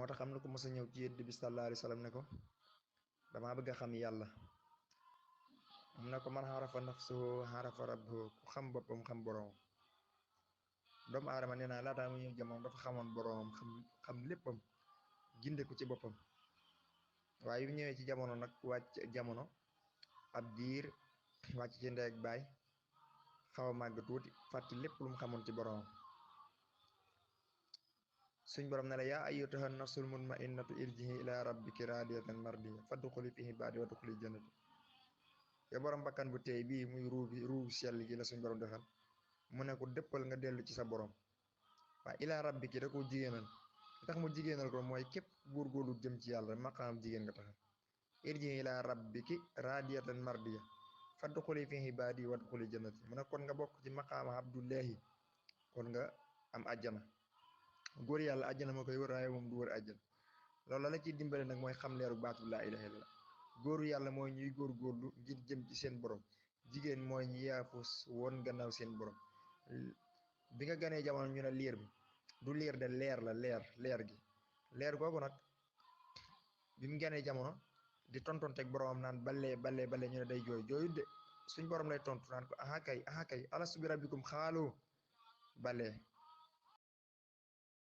tax am na ko mos a ñëw ci yonent bi sallallahu alayhi wa sallam ne ko damaa bëgg a xam yàlla mu ne ko man xarafa nafsuhu xarafa rabbuhu ku xam boppam xam boroom doomu aadama nee naa laataa mu ñëw jamono dafa xamoon boroom xam léppam ginde ko ci boppam waaye yu ñëwee ci jamono nag wàcc jamono ab diir wàcc ci ndey ak baay xaw a màgg tuuti fàtte lépp lu mu xamoon ci boroom suñ borom ne la yaa ayyatuha nafsul mutma'innatu irji'i ila rabbiki radiyatan mardiya fadxuli fi ibaadi wadxuli jannati ya borom bakkan bu tey bii muy ruu sell gi la suñ borom defal mu ne ko dëppal nga dellu ci sa borom waaye ila rabbiki da ko jigéenal li tax mu jigéenal ko mooy képp góorgóorlu jëm ci yàlla maqaam jigéen nga taxal irji'i ila rabbiki radiyatan mardiya fadxuli fi ibaadi wadxuli jannati mu ne kon nga bokk ci maqaama abdullahi kon nga am àjjana góor yàlla àjjana moo koy wër waaye moom du wër àjjana loolu la ci dimbale nag mooy xam leeru baatu laa ilaaha illallaah góoru yàlla mooy ñuy góorgóorlu ngir jëm ci seen borom jigéen mooy ñi yaafus woon gannaaw seen borom bi nga ganee jamono ñu ne liir bi du liir de leer la leer gi leer googu nag bi mu ganee jamono di tontonteeg boromam naan balee ñu ne day jooyut de suñ borom lay tontu naan ko aha kay alastu bi rabbikum xaaloo balee